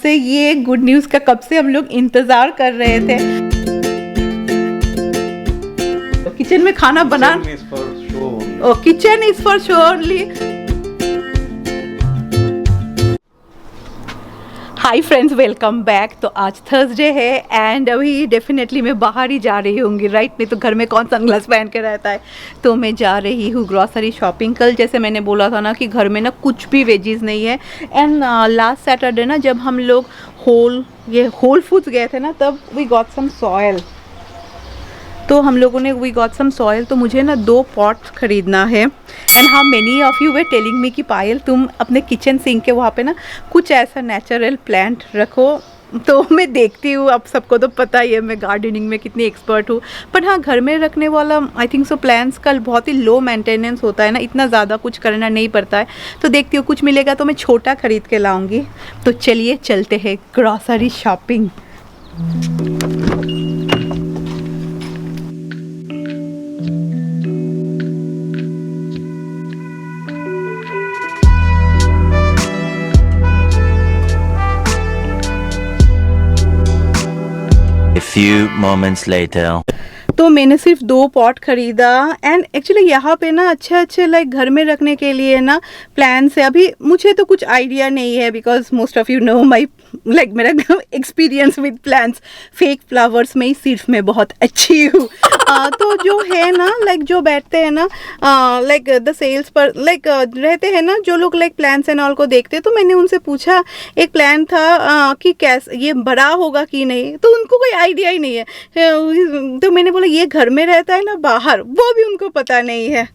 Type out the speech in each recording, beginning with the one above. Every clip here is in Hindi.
से ये गुड न्यूज़ का कब से हम लोग इंतज़ार कर रहे थे। किचन में खाना बना, kitchen is for show only. Hi friends, welcome back. तो आज थर्सडे है एंड अभी डेफिनेटली मैं बाहर ही जा रही होंगी, राइट? नहीं तो घर में कौन सनग्लास पहन के रहता है। तो मैं जा रही हूँ ग्रॉसरी शॉपिंग। कल जैसे मैंने बोला था ना कि घर में ना कुछ भी वेजीज नहीं है। एंड लास्ट सैटरडे ना जब हम लोग होल फूड्स गए थे ना, तब वी गॉट सम सॉयल। तो हम लोगों ने वी गॉट सम सॉयल। तो मुझे ना 2 पॉट खरीदना है। एंड हाँ, many of you way telling me कि पायल तुम अपने किचन सिंक के वहाँ पे ना कुछ ऐसा नेचुरल प्लांट रखो। तो मैं देखती हूँ, आप सबको तो पता ही है मैं गार्डनिंग में कितनी एक्सपर्ट हूँ। पर हाँ, घर में रखने वाला आई थिंक सो प्लांट्स का बहुत ही लो मेंटेनेंस होता है ना, इतना ज़्यादा कुछ करना नहीं पड़ता है। तो देखती हूँ कुछ मिलेगा तो मैं छोटा खरीद के लाऊंगी। तो चलिए चलते हैं grocery shopping. A few moments later. तो मैंने सिर्फ 2 पॉट खरीदा। एंड एक्चुअली यहाँ पे ना अच्छे लाइक घर में रखने के लिए ना प्लांट्स है। अभी मुझे तो कुछ आइडिया नहीं है because most of you know my like मेरा experience with plants. Fake flowers में ही सिर्फ मैं बहुत अच्छी हूँ। तो जो है ना लाइक जो बैठते हैं ना लाइक द सेल्स पर लाइक रहते हैं ना जो लोग लाइक प्लांट्स एंड ऑल को देखते हैं। तो मैंने उनसे पूछा, एक प्लांट था कि कैसे ये बड़ा होगा कि नहीं, तो उनको कोई आइडिया ही नहीं है। तो मैंने बोला ये घर में रहता है ना बाहर, वो भी उनको पता नहीं है।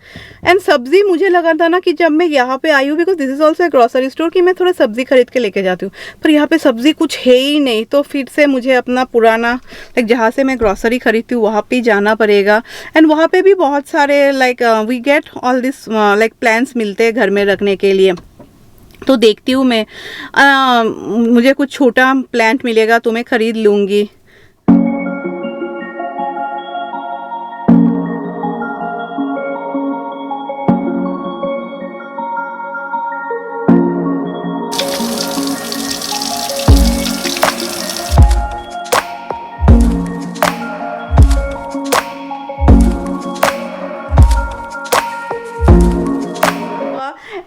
एंड सब्जी मुझे लगा था ना कि जब मैं यहाँ पे आई हूँ, because this is also a grocery store, कि मैं थोड़ा सब्जी खरीद के लेके जाती हूँ, पर यहाँ पे सब्जी कुछ है ही नहीं। तो फिर से मुझे अपना पुराना लाइक जहाँ से मैं ग्रॉसरी खरीदती हूँ वहाँ पे जाना पड़ेगा। एंड वहाँ पे भी बहुत सारे like we get all this like plants मिलते हैं घर में रखने के लिए। तो देखती हूँ मैं मुझे कुछ छोटा प्लांट मिलेगा तो मैं खरीद लूँगी।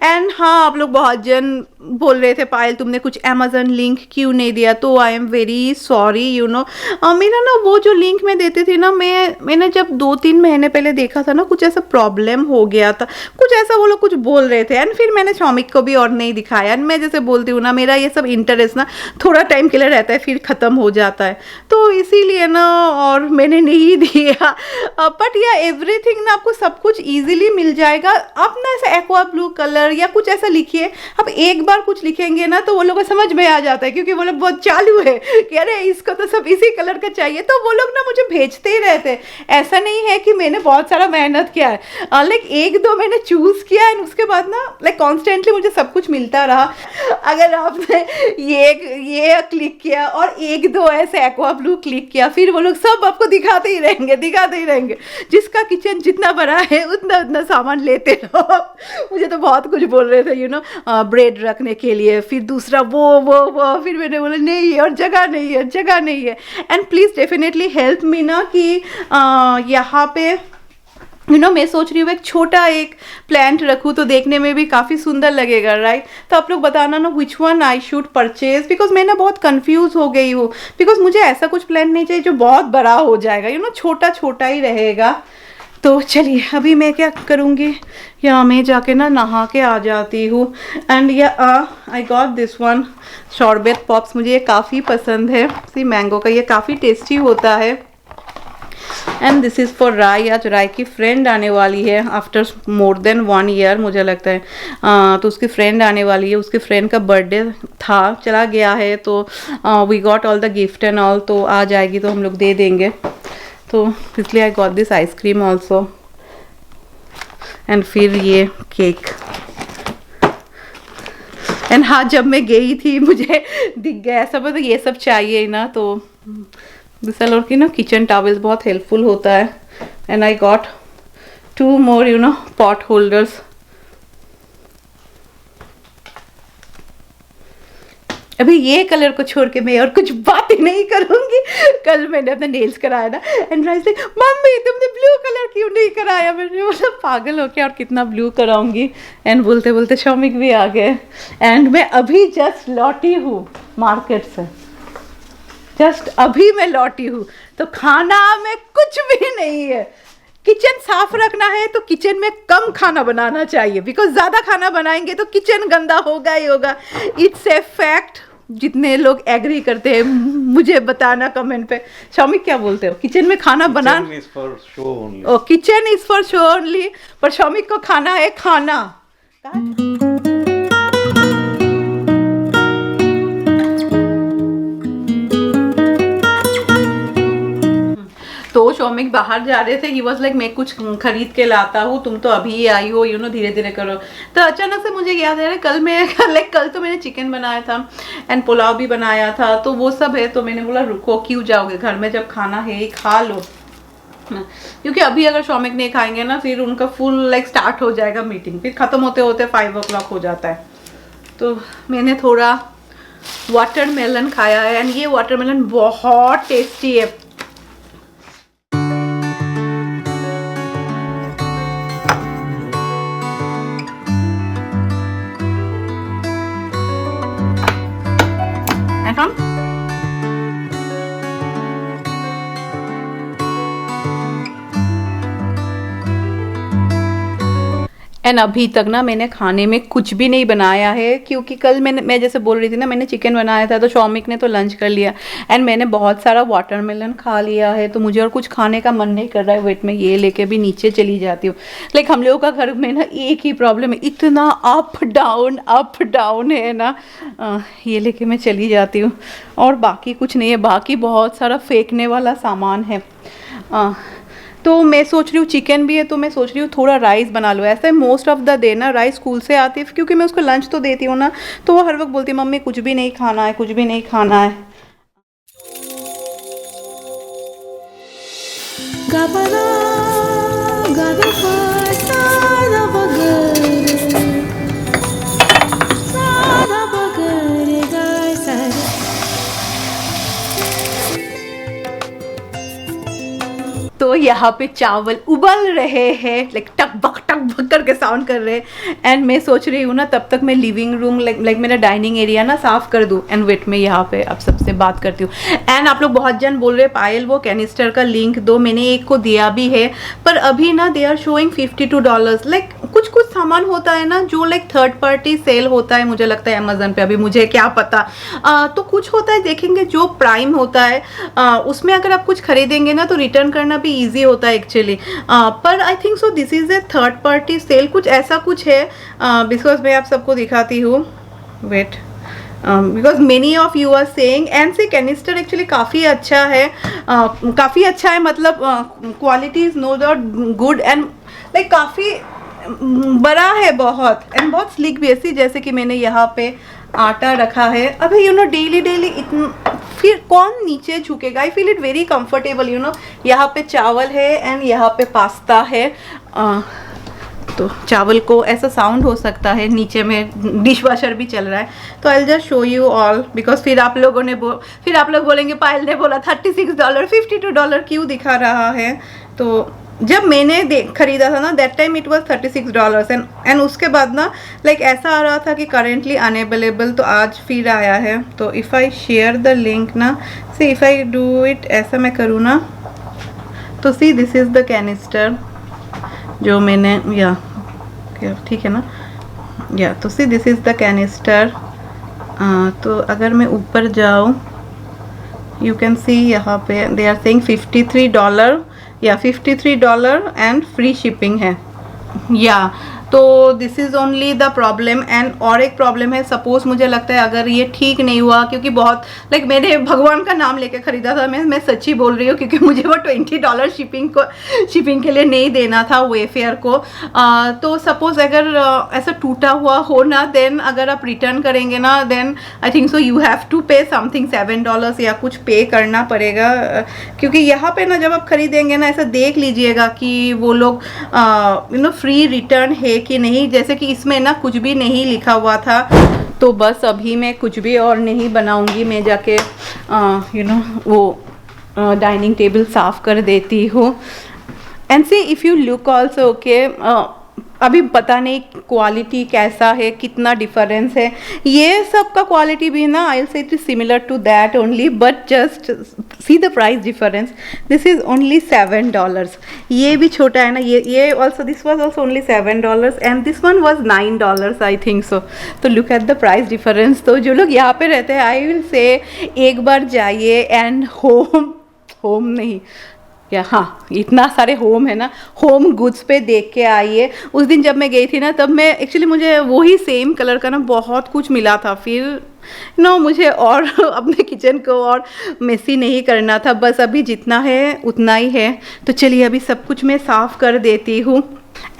एंड हाँ, आप लोग बहुत जन बोल रहे थे पायल तुमने कुछ अमेजन लिंक क्यों नहीं दिया। तो I am very sorry you know. मेरा ना वो जो लिंक मैं देती थी ना, मैंने जब 2-3 महीने पहले देखा था ना, कुछ ऐसा प्रॉब्लम हो गया था, कुछ ऐसा वो लोग कुछ बोल रहे थे। एंड फिर मैंने शौमिक को भी और नहीं दिखाया। एंड मैं जैसे बोलती हूँ ना, मेरा ये सब इंटरेस्ट ना थोड़ा टाइम के लिए रहता है, फिर ख़त्म हो जाता है। तो इसीलिए ना और मैंने नहीं दिया। बट या एवरीथिंग ना आपको सब कुछ ईजिली मिल जाएगा। आप ना ऐसा एक्वा ब्लू कलर या कुछ ऐसा लिखिए। अब एक बार कुछ लिखेंगे ना तो वो लोग को समझ में आ जाता है, क्योंकि वो लोग बहुत चालू है कि अरे इसको तो सब इसी कलर का चाहिए। तो वो लोग ना मुझे भेजते ही रहते हैं। ऐसा नहीं है कि मैंने बहुत सारा मेहनत किया है, लाइक 1-2 मैंने चूज़ किया एंड उसके बाद ना लाइक कॉन्स्टेंटली मुझे सब कुछ मिलता रहा। अगर आपने ये क्लिक किया और 1-2 ऐसे एक्वा ब्लू क्लिक किया, फिर वो लोग सब आपको दिखाते ही रहेंगे। जिसका किचन जितना बड़ा है उतना सामान लेते रहो। मुझे तो बहुत कुछ बोल रहे थे यू नो, ब्रेड रखने के लिए, फिर दूसरा वो फिर मैंने बोला नहीं और जगह नहीं है। And please definitely help me ना कि यहाँ पे यू नो मैं सोच रही हूँ एक छोटा एक प्लांट रखूँ तो देखने में भी काफ़ी सुंदर लगेगा, राइट? तो आप लोग बताना ना which one I should purchase, because मैं ना बहुत कंफ्यूज हो गई हूँ। बिकॉज मुझे ऐसा कुछ प्लांट नहीं चाहिए जो बहुत बड़ा हो जाएगा, यू नो छोटा ही रहेगा। तो चलिए अभी मैं क्या करूँगी, या मैं जाके ना नहा के आ जाती हूँ। And yeah I got this one sherbet pops, मुझे ये काफ़ी पसंद है। सी मैंगो का, ये काफ़ी टेस्टी होता है। एंड दिस इज़ फॉर राय। आज राय की फ्रेंड आने वाली है आफ्टर मोर देन 1 ईयर मुझे लगता है। तो उसकी फ्रेंड आने वाली है, उसकी फ्रेंड का बर्थडे था, चला गया है। तो we got all the gift and all, तो आ जाएगी तो हम लोग दे देंगे। तो इसलिए आई got this ice cream also. And फिर ये केक। एंड हाँ, जब मैं गई थी मुझे दिख गया सब, तो ये सब चाहिए ना। तो दिसल और की ना किचन टॉवल्स बहुत हेल्पफुल होता है। And I got 2 more you know pot holders. अभी ये कलर को छोड़ के मैं और कुछ बात ही नहीं करूँगी। कल मैंने अपना नेल्स कराया ना एंड राइज लाइक मम्मी तुमने ब्लू कलर क्यों नहीं कराया। मैंने बोला पागल हो के और कितना ब्लू कराऊंगी। एंड बोलते बोलते शौमिक भी आ गए एंड मैं अभी जस्ट लौटी हूँ मार्केट से, जस्ट अभी मैं लौटी हूँ। तो खाना में कुछ भी नहीं है। किचन साफ रखना है तो किचन में कम खाना बनाना चाहिए, बिकॉज ज़्यादा खाना बनाएंगे तो किचन गंदा होगा ही होगा। It's a fact. जितने लोग एग्री करते हैं मुझे बताना कमेंट पे। शौमिक क्या बोलते हो? किचन में खाना बना kitchen is for show only, पर शौमिक को खाना है खाना। तो शौमिक बाहर जा रहे थे, ही वॉज लाइक मैं कुछ खरीद के लाता हूँ, तुम तो अभी आई हो, यू नो धीरे धीरे करो। तो अचानक से मुझे याद आ रहा है कल तो मैंने चिकन बनाया था एंड पुलाव भी बनाया था, तो वो सब है। तो मैंने बोला रुको क्यों जाओगे, घर में जब खाना है ही खा लो। क्योंकि अभी अगर शौमिक नहीं खाएंगे ना फिर उनका फुल लाइक स्टार्ट हो जाएगा मीटिंग, फिर ख़त्म होते होते 5 o'clock हो जाता है। तो मैंने थोड़ा वाटरमेलन खाया है एंड ये वाटरमेलन बहुत टेस्टी है। एंड अभी तक ना मैंने खाने में कुछ भी नहीं बनाया है, क्योंकि कल मैं जैसे बोल रही थी ना, मैंने चिकन बनाया था तो शौमिक ने तो लंच कर लिया एंड मैंने बहुत सारा वाटरमेलन खा लिया है। तो मुझे और कुछ खाने का मन नहीं कर रहा है। वेट में ये लेके भी नीचे चली जाती हूँ। लाइक हम लोगों का घर में ना एक ही प्रॉब्लम है, इतना अप डाउन है ना। ये लेके मैं चली जाती हूँ और बाकी कुछ नहीं है। बाकी बहुत सारा फेंकने वाला सामान है। तो मैं सोच रही हूँ चिकन भी है तो मैं सोच रही हूँ थोड़ा राइस बना लो। ऐसा है मोस्ट ऑफ द डे ना राइस स्कूल से आती है, क्योंकि मैं उसको लंच तो देती हूँ ना, तो वो हर वक्त बोलती है मम्मी कुछ भी नहीं खाना है, कुछ भी नहीं खाना है। तो यहाँ पे चावल उबल रहे हैं, लाइक टक बक करके साउंड कर रहे हैं। एंड मैं सोच रही हूँ ना तब तक मैं लिविंग रूम लाइक मेरा डाइनिंग एरिया ना साफ कर दूँ। एंड वेट में यहाँ पे आप सबसे बात करती हूँ। एंड आप लोग बहुत जन बोल रहे हैं पायल वो कैनिस्टर का लिंक दो, मैंने एक को दिया भी है, पर अभी ना दे आर शोइंग $52। लाइक कुछ सामान होता है ना जो लाइक थर्ड पार्टी सेल होता है, मुझे लगता है अमेजन पे, अभी मुझे क्या पता। तो कुछ होता है देखेंगे जो प्राइम होता है उसमें अगर आप कुछ खरीदेंगे ना तो रिटर्न करना भी ईजी होता है एक्चुअली। पर I think so this is a third party sale, कुछ ऐसा कुछ है। बिकॉज मैं आप सबको दिखाती हूँ, wait, because many of you are saying and से कैनिस्टर एक्चुअली काफ़ी अच्छा है, काफ़ी अच्छा है, मतलब quality is no doubt good and like काफ़ी बड़ा है बहुत, एंड बहुत स्लिक भी ऐसी, जैसे कि मैंने यहाँ पे आटा रखा है। अभी यू नो डेली इतना फिर कौन नीचे झुकेगा। I feel it very comfortable, you know. यहाँ पे चावल है एंड यहाँ पे पास्ता है। तो चावल को ऐसा साउंड हो सकता है, नीचे में डिश वॉशर भी चल रहा है। तो I just show you all, because फिर आप लोग बोलेंगे पायल ने बोला $36 $52 क्यों दिखा रहा है। तो जब मैंने खरीदा था ना that time it was $36 and उसके बाद ना लाइक ऐसा आ रहा था कि करेंटली अनअवेलेबल, तो आज फिर आया है। तो if I share the link ना, see if I do it, ऐसा मैं करूँ ना तो see this is the canister जो मैंने, या ठीक है ना, या तो see this is the canister. तो अगर मैं ऊपर जाऊँ यू कैन सी यहाँ पे दे आर सेइंग $53 या $53 एंड फ्री शिपिंग है। या तो this is only the problem. And और एक प्रॉब्लम है, सपोज मुझे लगता है अगर ये ठीक नहीं हुआ, क्योंकि बहुत लाइक मैंने भगवान का नाम लेके ख़रीदा था, मैं सच्ची बोल रही हूँ, क्योंकि मुझे वो $20 शिपिंग के लिए नहीं देना था वेफेयर को। तो सपोज अगर ऐसा टूटा हुआ हो ना, देन अगर आप रिटर्न करेंगे ना, then I think so you have to pay something $7 या कुछ पे करना पड़ेगा। क्योंकि यहाँ पे ना जब आप खरीदेंगे ना ऐसा देख लीजिएगा कि वो लोग यू नो फ्री रिटर्न है कि नहीं। जैसे कि इसमें ना कुछ भी नहीं लिखा हुआ था, तो बस अभी मैं कुछ भी और नहीं बनाऊंगी, मैं जाके वो डाइनिंग टेबल साफ़ कर देती हूँ। And C if you look also okay, अभी पता नहीं क्वालिटी कैसा है, कितना डिफरेंस है। ये सब का क्वालिटी भी ना I will say it is similar to that only, but just see the price difference. This is only $7। ये भी छोटा है ना, ये also this was also only $7 and this one was $9 I think so. तो look at the price difference. तो जो लोग यहाँ पे रहते हैं आई विल से एक बार जाइए एंड होम नहीं या हाँ, इतना सारे होम है ना, होम गुड्स पे देख के आइए। उस दिन जब मैं गई थी ना, तब मैं एक्चुअली मुझे वही सेम कलर का ना बहुत कुछ मिला था। फिर मुझे और अपने किचन को और मेसी नहीं करना था, बस अभी जितना है उतना ही है। तो चलिए अभी सब कुछ मैं साफ़ कर देती हूँ।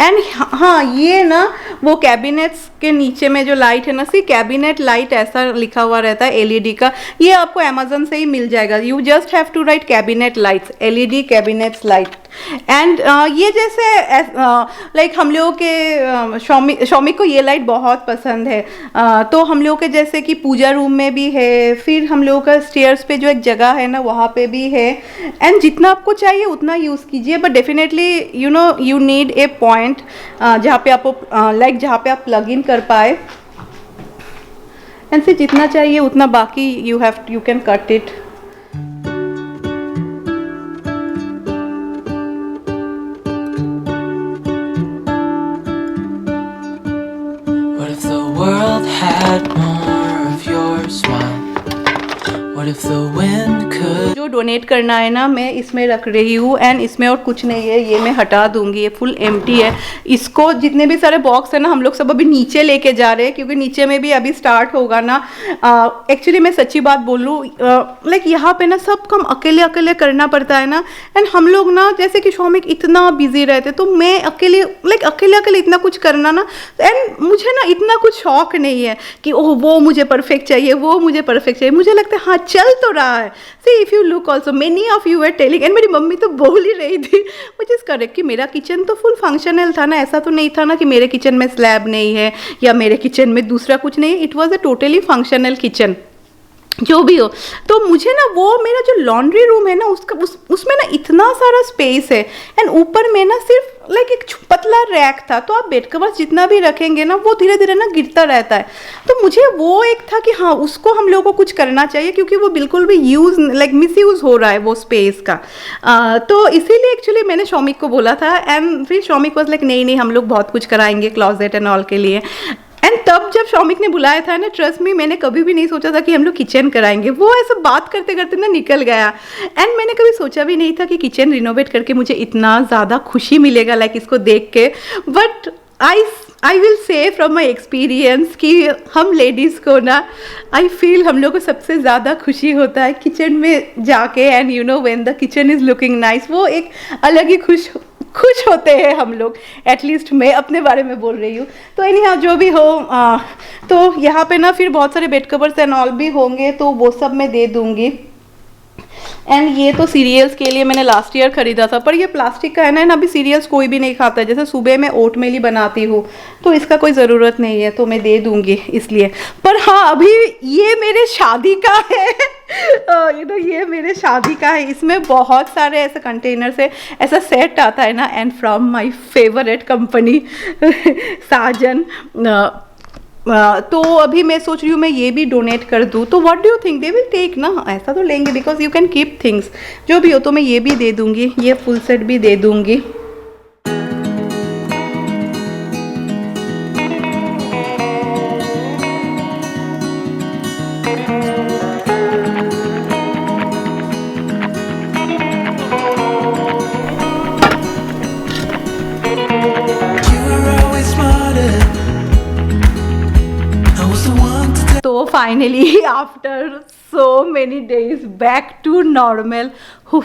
एंड हाँ, ये ना वो कैबिनेट्स के नीचे में जो लाइट है ना, सी कैबिनेट लाइट ऐसा लिखा हुआ रहता है एलईडी का, ये आपको अमेजन से ही मिल जाएगा। You just have to write cabinet lights, LED cabinets light. And ये जैसे लाइक हम लोगों के शौमिक को ये लाइट बहुत पसंद है, तो हम लोगों के जैसे कि पूजा रूम में भी है, फिर हम लोगों का स्टेयर्स पे जो एक जगह है ना वहाँ पे भी है। एंड जितना आपको चाहिए उतना यूज़ कीजिए, but definitely you need a point जहाँ पे आपको लाइक जहाँ पे आप प्लग इन कर पाए। एंड फिर जितना चाहिए उतना, बाकी you can cut it. What if the world had more of your smile? What if the wind could? जो डोनेट करना है ना, मैं इसमें रख रही हूँ एंड इसमें और कुछ नहीं है, ये मैं हटा दूंगी, ये फुल एम्प्टी है। इसको जितने भी सारे बॉक्स है ना, हम लोग सब अभी नीचे लेके जा रहे हैं, क्योंकि नीचे में भी अभी स्टार्ट होगा ना। एक्चुअली मैं सच्ची बात बोलूँ, लाइक यहाँ पे ना सब काम अकेले अकेले करना पड़ता है ना। एंड हम लोग ना जैसे कि शौमिक इतना बिजी रहते, तो मैं अकेले अकेले इतना कुछ करना ना, एंड मुझे ना इतना कुछ शौक नहीं है कि ओह वो मुझे परफेक्ट चाहिए, वो मुझे परफेक्ट चाहिए। मुझे लगता है हाँ चल तो रहा है। See if you look also many of you are telling, and मेरी मम्मी तो बोल ही रही थी मुझे इस करेक्ट कि मेरा किचन तो फुल फंक्शनल था ना, ऐसा तो नहीं था ना कि मेरे किचन में स्लैब नहीं है या मेरे किचन में दूसरा कुछ नहीं है। It was a totally functional kitchen, जो भी हो। तो मुझे ना वो मेरा जो लॉन्ड्री रूम है ना, उसमें ना इतना सारा स्पेस है, एंड ऊपर में ना सिर्फ लाइक एक पतला रैक था, तो आप बेड कवर्स जितना भी रखेंगे ना वो धीरे धीरे ना गिरता रहता है। तो मुझे वो एक था कि हाँ उसको हम लोगों को कुछ करना चाहिए, क्योंकि वो बिल्कुल भी मिस यूज़ हो रहा है वो स्पेस का। तो इसीलिए एक्चुअली मैंने शौमिक को बोला था, एंड फिर शौमिक वॉज लाइक नहीं हम लोग बहुत कुछ कराएंगे क्लॉजेट एंड ऑल के लिए। एंड तब जब शौमिक ने बुलाया था ना, ट्रस्ट मी, मैंने कभी भी नहीं सोचा था कि हम लोग किचन कराएंगे। वो ऐसा बात करते करते ना निकल गया, एंड मैंने कभी सोचा भी नहीं था कि किचन रिनोवेट करके मुझे इतना ज़्यादा खुशी मिलेगा लाइक इसको देख के। बट आई विल से फ्रॉम माई एक्सपीरियंस कि हम लेडीज़ को ना आई फील हम लोग को सबसे ज़्यादा खुशी होता है किचन में जाके, and when the kitchen is looking nice, वो एक अलग ही खुश होते हैं हम लोग। एटलीस्ट मैं अपने बारे में बोल रही हूँ। तो एनीहाउ जो भी हो, तो यहाँ पे ना फिर बहुत सारे बेड कवर्स एंड ऑल भी होंगे, तो वो सब मैं दे दूँगी। एंड ये तो सीरियल्स के लिए मैंने लास्ट ईयर खरीदा था, पर ये प्लास्टिक का है ना, अभी सीरियल्स कोई भी नहीं खाता है। जैसे सुबह मैं ओटमील ही बनाती हूँ, तो इसका कोई ज़रूरत नहीं है, तो मैं दे दूँगी इसलिए। पर हाँ, अभी ये मेरे शादी का है ये मेरे शादी का है। इसमें बहुत सारे ऐसे कंटेनर से ऐसा सेट आता है ना, and from my favourite company Sajan. तो अभी मैं सोच रही हूँ मैं ये भी डोनेट कर दूँ। तो what do you think, they will take ना? ऐसा तो लेंगे, because you can keep things. जो भी हो, तो मैं ये भी दे दूँगी, ये फुल सेट भी दे दूँगी। तो finally after so many days back to normal.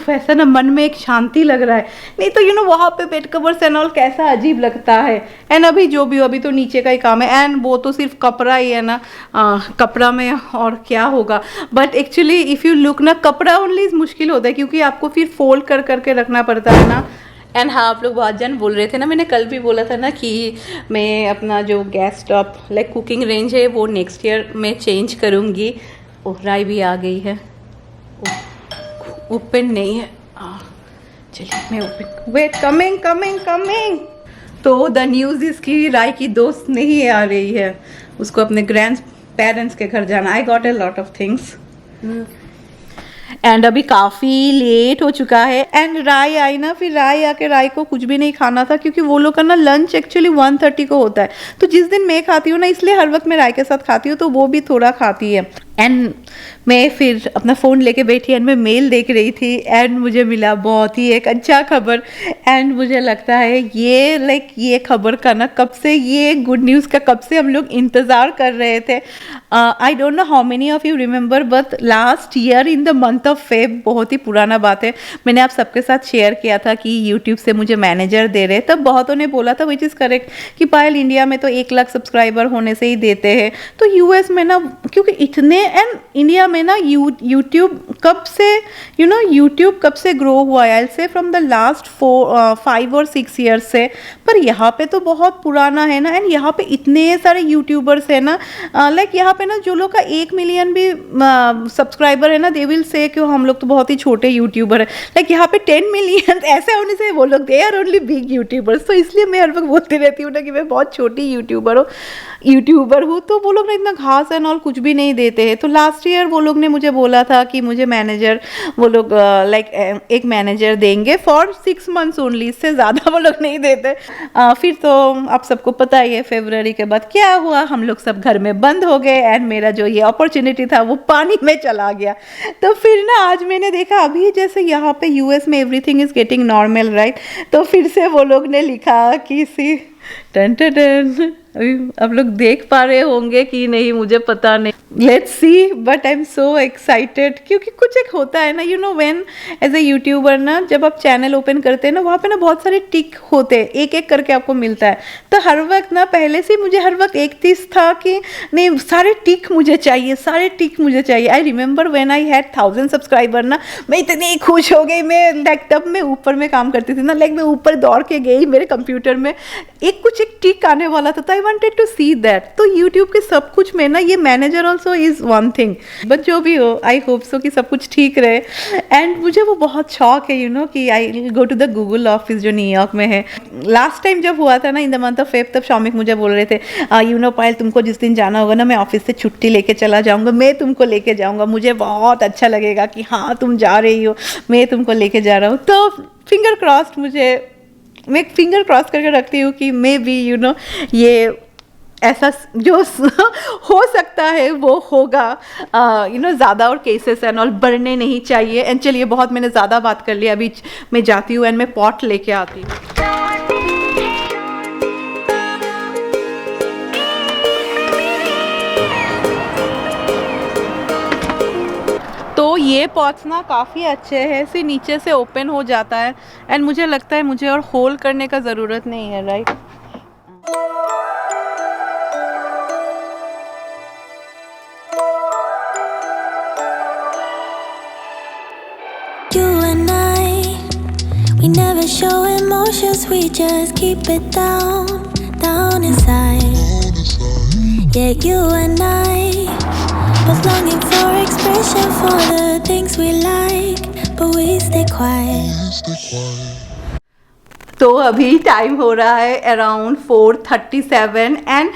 ऐसा ना मन में एक शांति लग रहा है। नहीं तो वहाँ पे बेड कवर्स एंड ऑल कैसा अजीब लगता है। एंड अभी जो भी हो, अभी तो नीचे का ही काम है, एंड वो तो सिर्फ कपड़ा ही है ना, कपड़ा में और क्या होगा। But actually if you look ना, कपड़ा ओनली मुश्किल होता है, क्योंकि आपको फिर फोल्ड कर करके रखना पड़ता है ना। एंड हाँ, आप लोग बहुत जन बोल रहे थे ना, मैंने कल भी बोला था ना कि मैं अपना जो gas stop like cooking range है वो नेक्स्ट ईयर में चेंज करूँगी। ओह, राई भी आ गई है। ओपन नहीं है। चलिए मैं open, wait, coming coming coming. तो द न्यूज़ इसकी राय की दोस्त नहीं आ रही है, उसको अपने ग्रैंड पेरेंट्स के घर जाना। I got a lot of things and अभी काफ़ी लेट हो चुका है। एंड राय आई ना, फिर राय आके राय को कुछ भी नहीं खाना था क्योंकि वो लोग का ना लंच एक्चुअली 1:30 को होता है। तो जिस दिन मैं खाती हूँ ना, इसलिए हर वक्त मैं राय के साथ खाती हूँ, तो वो भी थोड़ा खाती है। एंड मैं फिर अपना फ़ोन लेके बैठी एंड मैं मेल देख रही थी एंड मुझे मिला बहुत ही एक अच्छा खबर। एंड मुझे लगता है ये लाइक ये खबर का ना कब से, ये गुड न्यूज़ का कब से हम लोग इंतज़ार कर रहे थे। आई don't know how many of you remember, but last year in the month of Feb, बहुत ही पुराना बात है, मैंने आप सबके साथ शेयर किया था कि यूट्यूब से मुझे मैनेजर दे रहे। तब बहुतों ने बोला था विच इज़ करेक्ट कि पायल इंडिया में तो 1 लाख सब्सक्राइबर होने से ही देते हैं। तो यूएस में ना क्योंकि इतने, एंड इंडिया में ना यूट्यूब कब से यूट्यूब कब से ग्रो हुआ है, से फ्रॉम द लास्ट 5 और 6 ईयर्स से। पर यहाँ पे तो बहुत पुराना है ना। एंड यहाँ पे इतने सारे यूट्यूबर्स है ना, लाइक यहाँ पे ना जो लोग का 1 मिलियन भी सब्सक्राइबर है ना, दे विल से कि हम लोग तो बहुत ही छोटे यूट्यूबर है। लाइक यहाँ पे 10 मिलियन ऐसे होने से वो लोग they are only big YouTubers. तो इसलिए मैं हर वक्त बोलती रहती हूँ ना कि मैं बहुत छोटी यूट्यूबर हूँ। तो वो लोग ना इतना घास एंड ऑल कुछ भी नहीं देते हैं। तो लास्ट ईयर वो लोग ने मुझे बोला था कि मुझे मैनेजर, वो लोग लाइक एक मैनेजर देंगे फॉर 6 मंथ्स ओनली, इससे ज़्यादा वो लोग नहीं देते। फिर तो आप सबको पता ही है फरवरी के बाद क्या हुआ, हम लोग सब घर में बंद हो गए एंड मेरा जो ये अपॉर्चुनिटी था वो पानी में चला गया। तो फिर ना आज मैंने देखा अभी जैसे यहाँ पे यूएस में everything is getting normal, right. तो फिर से वो लोग ने लिखा कि सी टन टन टन, अभी आप लोग देख पा रहे होंगे कि नहीं मुझे पता नहीं, let's see. But I am so excited क्योंकि कुछ एक होता है ना, व्हेन एज ए यूट्यूबर ना, जब आप चैनल ओपन करते हैं ना, वहाँ पे ना बहुत सारे टिक होते हैं, एक एक करके आपको मिलता है। तो हर वक्त ना पहले से मुझे हर वक्त एक चीज़ था कि नहीं, सारे टिक मुझे चाहिए। I remember when I had 1000 subscriber ना, मैं इतनी खुश हो गई। मैं लाइक तब मैं ऊपर में काम करती थी ना, लाइक मैं ऊपर दौड़ के गई मेरे कंप्यूटर में, एक टिक आने वाला था। तो I wanted to see that. तो यूट्यूब के सब कुछ में ना ये manager also is one thing, but जो भी हो आई होप सो कि सब कुछ ठीक रहे। एंड मुझे वो बहुत शौक है कि I go to the Google office जो न्यूयॉर्क में है। लास्ट टाइम जब हुआ था ना in the month of Feb, तब शौमिक मुझे बोल रहे थे पायल तुमको जिस दिन जाना होगा ना, मैं ऑफिस से छुट्टी लेके चला जाऊँगा, मैं तुमको लेके जाऊँगा, मुझे बहुत अच्छा लगेगा कि हाँ तुम जा रही हो, मैं तुमको लेके जा रहा हूँ। तो फिंगर क्रॉस्ड, मैं फिंगर क्रॉस करके रखती हूँ कि मे बी ये ऐसा जो हो सकता है वो होगा। ज़्यादा और केसेस एंड ऑल बढ़ने नहीं चाहिए। एंड चलिए बहुत मैंने ज़्यादा बात कर लिया, अभी मैं जाती हूँ एंड मैं पॉट लेके आती हूँ। तो ये पॉट्स ना काफ़ी अच्छे हैं, से नीचे से ओपन हो जाता है एंड मुझे लगता है मुझे और होल्ड करने का ज़रूरत नहीं है, right. You and I, we never show emotions, we just keep it down inside. Yeah, you and I, both longing for expression for the things we like, but we stay quiet. तो अभी टाइम हो रहा है अराउंड 4:37 एंड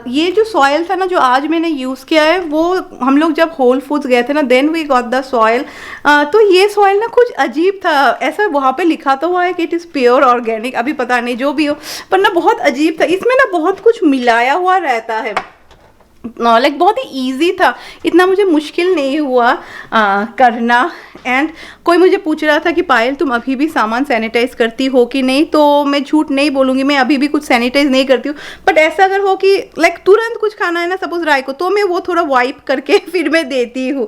ये जो सॉयल था ना जो आज मैंने यूज़ किया है, वो हम लोग जब होल फूड्स गए थे ना, then we got the soil. तो ये सॉयल ना कुछ अजीब था, ऐसा वहाँ पे लिखा तो हुआ है कि इट इज़ प्योर ऑर्गेनिक, अभी पता नहीं जो भी हो, पर ना बहुत अजीब था। इसमें ना बहुत कुछ मिलाया हुआ रहता है, लाइक बहुत ही ईजी था, इतना मुझे मुश्किल नहीं हुआ करना। एंड कोई मुझे पूछ रहा था कि पायल तुम अभी भी सामान सैनिटाइज करती हो कि नहीं, तो मैं झूठ नहीं बोलूँगी, मैं अभी भी कुछ सैनिटाइज नहीं करती हूँ। बट ऐसा अगर हो कि लाइक तुरंत कुछ खाना है ना सपोज राय को, तो मैं वो थोड़ा वाइप करके फिर मैं देती हूँ।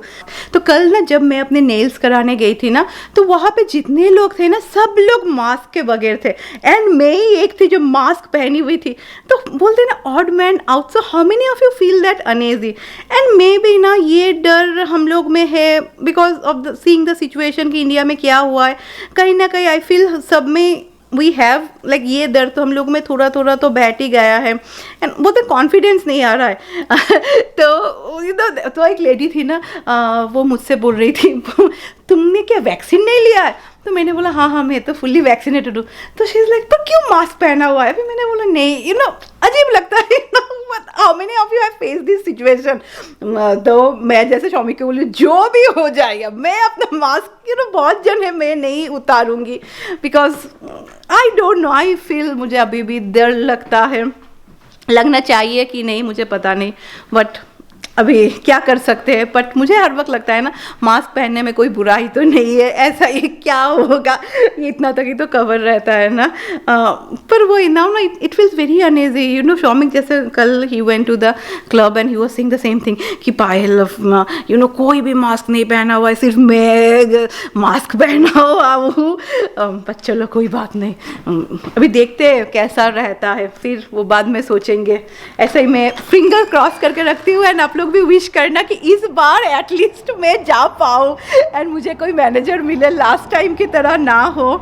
तो कल ना जब मैं अपने नेल्स कराने गई थी ना, तो वहाँ पे जितने लोग थे ना सब लोग मास्क के बगैर थे एंड मैं ही एक थी जो मास्क पहनी हुई थी। तो बोलते ना odd man out, so how many of you feel that uneasy. And may be ना ये डर हम लोग में है because of the seeing the situation कि इंडिया में क्या हुआ है, कहीं ना कहीं आई फील सब में वी हैव लाइक ये दर्द तो हम लोग में थोड़ा थोड़ा तो बैठ ही गया है एंड वो तो कॉन्फिडेंस नहीं आ रहा है तो यू नो तो एक लेडी थी ना वो मुझसे बोल रही थी तुमने क्या वैक्सीन नहीं लिया है? तो मैंने बोला हाँ मैं तो फुल्ली वैक्सीनेटेड हूँ। तो शी इज़ लाइक तो क्यों मास्क पहना हुआ है? फिर मैंने बोला नहीं यू नो अजीब लगता है how many of you have face this situation. तो मैं जैसे शॉमी को बोली जो भी हो जाएगा मैं अपना मास्क यू नो बहुत जन है मैं नहीं उतारूंगी because I don't know I feel मुझे अभी भी डर लगता है, लगना चाहिए कि नहीं मुझे पता नहीं बट अभी क्या कर सकते हैं। बट मुझे हर वक्त लगता है ना मास्क पहनने में कोई बुराई तो नहीं है, ऐसा ये क्या होगा ये इतना तक ही तो कवर रहता है ना। पर वो नाउ ना it feels very uneasy you know. Shoumik जैसे कल ही went to the club and he was saying the same thing कि पायल यू नो कोई भी मास्क नहीं पहना हुआ है सिर्फ मैं मास्क पहना हुआ हूँ। बट चलो कोई बात नहीं, अभी देखते हैं कैसा रहता है फिर वो बाद में सोचेंगे। ऐसे ही मैं फिंगर क्रॉस करके रखती हूँ एंड आप लोग भी विश करना कि इस बार एटलीस्ट मैं जा पाऊँ एंड मुझे कोई मैनेजर मिले लास्ट टाइम की तरह ना हो।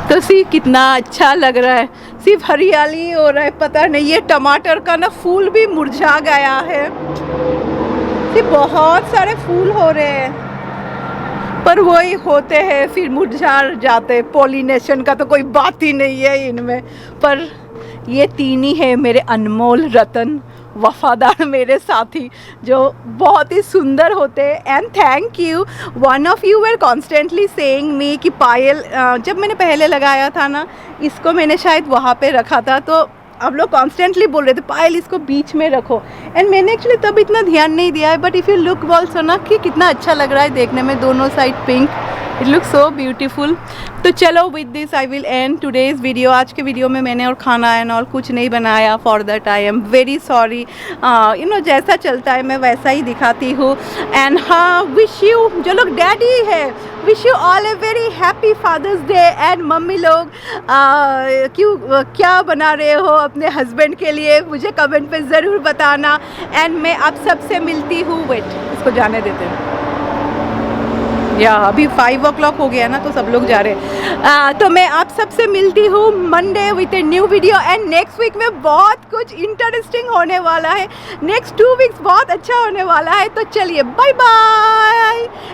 तो सी कितना अच्छा लग रहा है, सिर्फ हरियाली हो रहा है, पता नहीं ये टमाटर का ना फूल भी मुरझा गया है, सिर्फ बहुत सारे फूल हो रहे हैं पर वही होते हैं फिर मुरझा जाते। पॉलिनेशन का तो कोई बात ही नहीं है इनमें, पर ये तीन ही है मेरे अनमोल रतन वफादार मेरे साथी जो बहुत ही सुंदर होते हैं। And thank you one of you were constantly saying me कि पायल जब मैंने पहले लगाया था ना इसको मैंने शायद वहाँ पे रखा था तो आप लोग कॉन्स्टेंटली बोल रहे थे पायल इसको बीच में रखो एंड मैंने एक्चुअली तब इतना ध्यान नहीं दिया है। But if you look also ना कि कितना अच्छा लग रहा है देखने में, दोनों side pink, it look so beautiful. तो चलो with this I will and today's video. आज के वीडियो में मैंने और खाना एंड और कुछ नहीं बनाया, for that I am very sorry. You know जैसा चलता है मैं वैसा ही दिखाती हूँ। एंड हाँ विश यू जो लोग डैडी है wish you all a very happy Father's day. And mummy लोग क्या बना रहे हो अपने हस्बैंड के लिए मुझे कमेंट पे ज़रूर बताना। एंड मैं आप सबसे मिलती हूँ, वेट इसको जाने देते हैं या अभी 5 o'clock हो गया ना तो सब लोग जा रहे हैं। तो मैं आप सबसे मिलती हूँ Monday with a new video. And next week में बहुत कुछ इंटरेस्टिंग होने वाला है, नेक्स्ट 2 weeks बहुत अच्छा होने वाला है। तो चलिए बाय बाय